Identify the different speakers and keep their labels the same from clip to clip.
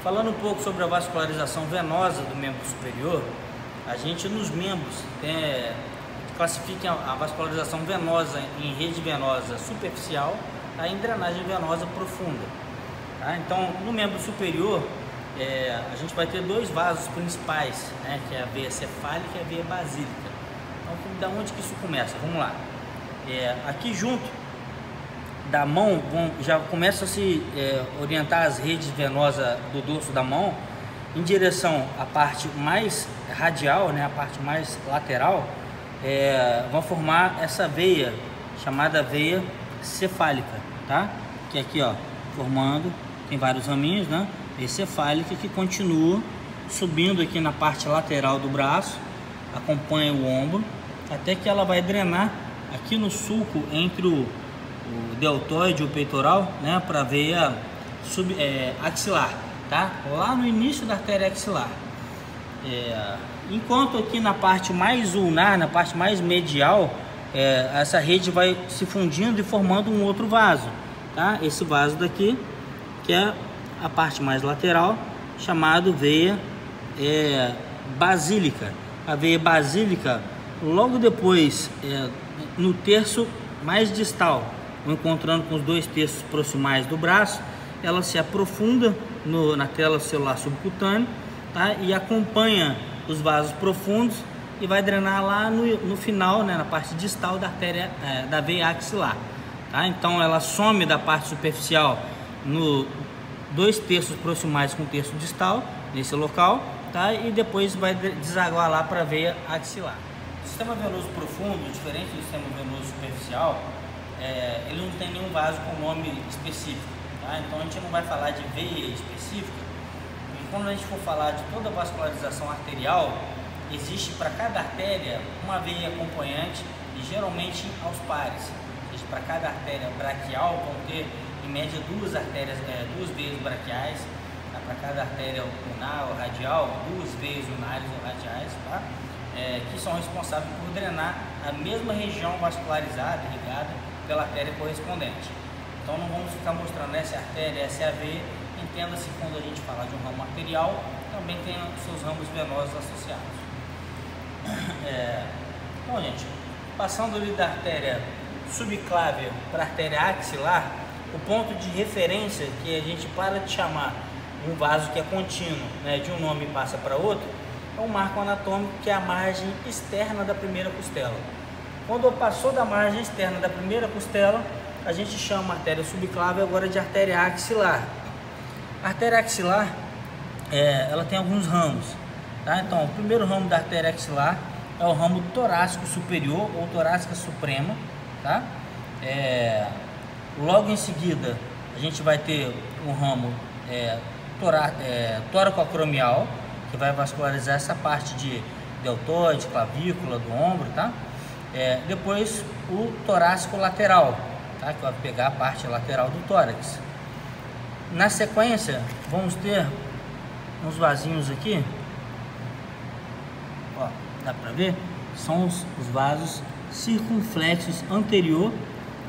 Speaker 1: Falando um pouco sobre a vascularização venosa do membro superior, a gente nos membros classifica a vascularização venosa em rede venosa superficial e em drenagem venosa profunda. Tá? Então, no membro superior, a gente vai ter dois vasos principais, né, que é a veia cefálica e a veia basílica. Então, da onde que isso começa? Vamos lá. Aqui junto da mão, já começa a se orientar as redes venosas do dorso da mão em direção à parte mais radial, né, a parte mais lateral, vão formar essa veia chamada veia cefálica, tá? Que aqui, ó, formando, tem vários raminhos, né? Veia cefálica que continua subindo aqui na parte lateral do braço, acompanha o ombro, até que ela vai drenar aqui no sulco entre o deltoide e o peitoral, né, para a veia axilar, tá? Lá no início da artéria axilar. Enquanto aqui na parte mais ulnar, na parte mais medial, essa rede vai se fundindo e formando um outro vaso, tá? Esse vaso daqui, que é a parte mais lateral, chamado veia basílica. A veia basílica, logo depois, no terço mais distal, encontrando com os dois terços proximais do braço, ela se aprofunda na tela celular subcutânea, tá? E acompanha os vasos profundos e vai drenar lá no final, né, na parte distal da artéria da veia axilar, tá? Então ela some da parte superficial no dois terços proximais com o terço distal, nesse local, tá? E depois vai desaguar lá para a veia axilar. O sistema venoso profundo, diferente do sistema venoso superficial, ele não tem nenhum vaso com nome específico, tá? Então a gente não vai falar de veia específica, porque quando a gente for falar de toda a vascularização arterial, existe para cada artéria uma veia acompanhante e geralmente aos pares. Para cada artéria braquial vão ter em média duas veias braquiais, tá? Para cada artéria ulnar ou radial, duas veias ulnares ou radiais, tá? Que são responsáveis por drenar a mesma região vascularizada, irrigada pela artéria correspondente. Então não vamos ficar mostrando essa artéria, essa é a veia. Entenda-se, quando a gente falar de um ramo arterial, também tem os seus ramos venosos associados. Bom, gente, passando ali da artéria subclávia para a artéria axilar, o ponto de referência que a gente para de chamar um vaso que é contínuo, né, de um nome e passa para outro, é um marco anatômico que é a margem externa da primeira costela. Quando passou da margem externa da primeira costela, a gente chama a artéria subclávia agora de artéria axilar. A artéria axilar, ela tem alguns ramos, tá? Então, o primeiro ramo da artéria axilar é o ramo torácico superior ou torácica suprema, tá? Logo em seguida, a gente vai ter um ramo toracoacromial, que vai vascularizar essa parte de deltoide, clavícula, do ombro, tá? Depois o torácico lateral, tá? Que vai pegar a parte lateral do tórax. Na sequência, vamos ter uns vasinhos aqui, ó, dá pra ver? São os vasos circunflexos anterior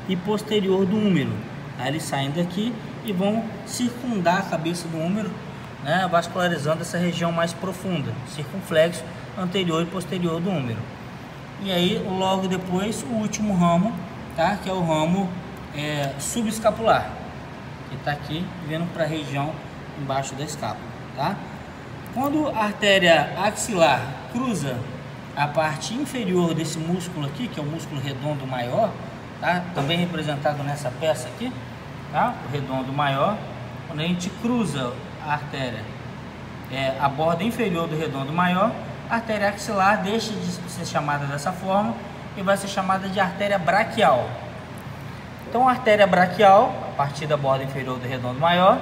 Speaker 1: e posterior do úmero. Aí eles saem daqui e vão circundar a cabeça do úmero, né, vascularizando essa região mais profunda, circunflexo anterior e posterior do úmero. E aí, logo depois, o último ramo, tá, que é o ramo subescapular, que está aqui vindo para a região embaixo da escápula, tá? Quando a artéria axilar cruza a parte inferior desse músculo aqui, que é o músculo redondo maior, tá? Também representado nessa peça aqui, tá? O redondo maior. Quando a gente cruza a artéria, a borda inferior do redondo maior, a artéria axilar deixa de ser chamada dessa forma e vai ser chamada de artéria braquial. Então a artéria braquial, a partir da borda inferior do redondo maior,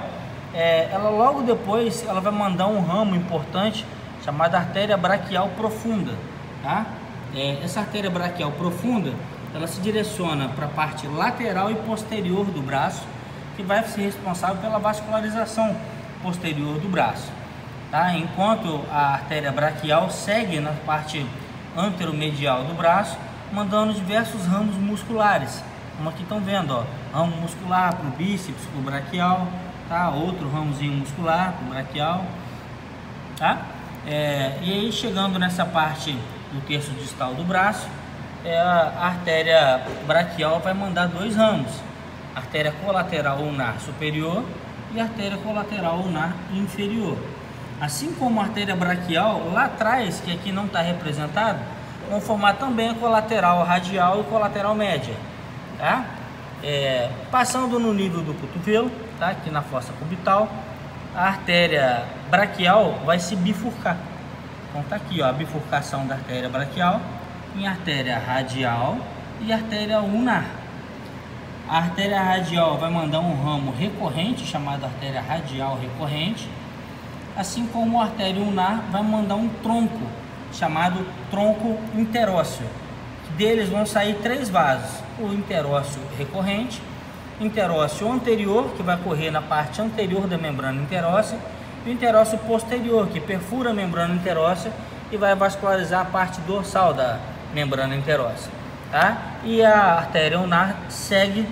Speaker 1: ela logo depois ela vai mandar um ramo importante chamado artéria braquial profunda, tá? Essa artéria braquial profunda, ela se direciona para a parte lateral e posterior do braço, que vai ser responsável pela vascularização posterior do braço, tá? Enquanto a artéria braquial segue na parte anteromedial do braço, mandando diversos ramos musculares, como aqui estão vendo, ó, ramo muscular para o bíceps, para o braquial, tá? Outro ramozinho muscular, braquial, tá? E aí chegando nessa parte do terço distal do braço, a artéria braquial vai mandar dois ramos, artéria colateral ulnar superior e artéria colateral ulnar inferior. Assim como a artéria braquial lá atrás, que aqui não está representado, vão formar também a colateral radial e colateral média, tá? Passando no nível do cotovelo, tá? Aqui na fossa cubital, a artéria braquial vai se bifurcar. Então tá aqui, ó, a bifurcação da artéria braquial em artéria radial e artéria ulnar. A artéria radial vai mandar um ramo recorrente chamado artéria radial recorrente, assim como a artéria ulnar vai mandar um tronco chamado tronco interósseo. Deles vão sair três vasos: o interósseo recorrente, interósseo anterior, que vai correr na parte anterior da membrana interóssea, e o interósseo posterior, que perfura a membrana interóssea e vai vascularizar a parte dorsal da membrana interóssea, tá? E a artéria ulnar segue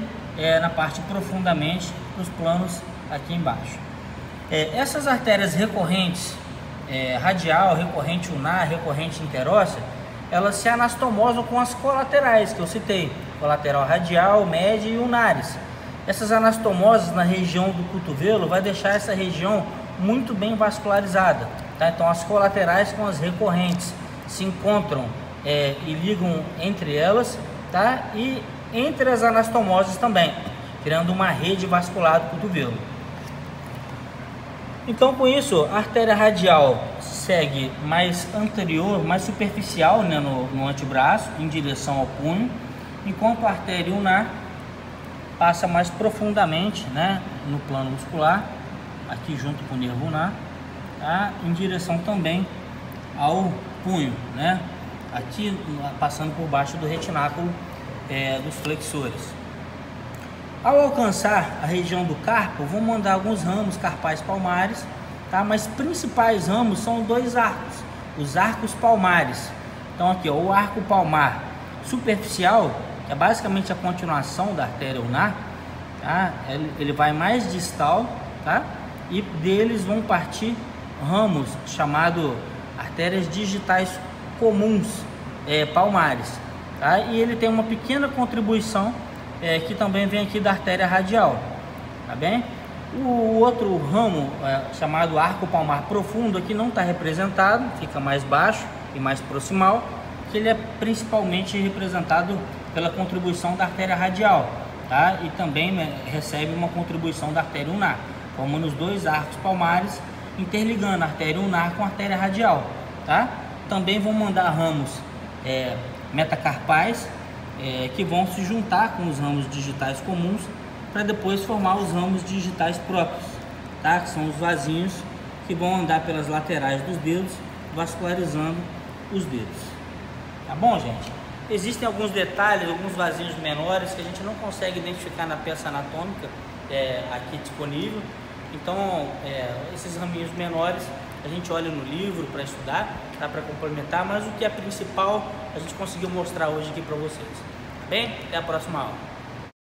Speaker 1: na parte profundamente dos planos aqui embaixo. Essas artérias recorrentes, radial, recorrente ulnar, recorrente interóssea, elas se anastomosam com as colaterais que eu citei, colateral radial, média e ulnares. Essas anastomoses na região do cotovelo vai deixar essa região muito bem vascularizada, tá? Então as colaterais com as recorrentes se encontram e ligam entre elas, tá? E entre as anastomoses também, criando uma rede vascular do cotovelo. Então, com isso, a artéria radial segue mais anterior, mais superficial, né, no antebraço, em direção ao punho, enquanto a artéria ulnar passa mais profundamente, né, no plano muscular, aqui junto com o nervo ulnar, tá, em direção também ao punho, né, aqui passando por baixo do retináculo dos flexores. Ao alcançar a região do carpo, vão mandar alguns ramos carpais palmares, tá? Mas principais ramos são dois arcos, os arcos palmares. Então aqui, ó, o arco palmar superficial, que é basicamente a continuação da artéria ulnar, tá? Ele vai mais distal, tá? E deles vão partir ramos chamados artérias digitais comuns palmares, tá? E ele tem uma pequena contribuição que também vem aqui da artéria radial, tá bem? O outro ramo chamado arco palmar profundo aqui não está representado, fica mais baixo e mais proximal, que ele é principalmente representado pela contribuição da artéria radial, tá? E também recebe uma contribuição da artéria ulnar, como nos dois arcos palmares, interligando a artéria ulnar com a artéria radial, tá? Também vão mandar ramos metacarpais, que vão se juntar com os ramos digitais comuns para depois formar os ramos digitais próprios, tá? Que são os vasinhos que vão andar pelas laterais dos dedos, vascularizando os dedos. Tá bom, gente? Existem alguns detalhes, alguns vasinhos menores que a gente não consegue identificar na peça anatômica aqui disponível. Então, esses raminhos menores a gente olha no livro para estudar, tá? Para complementar, mas o que é principal a gente conseguiu mostrar hoje aqui para vocês. Tá bem? Até a próxima aula.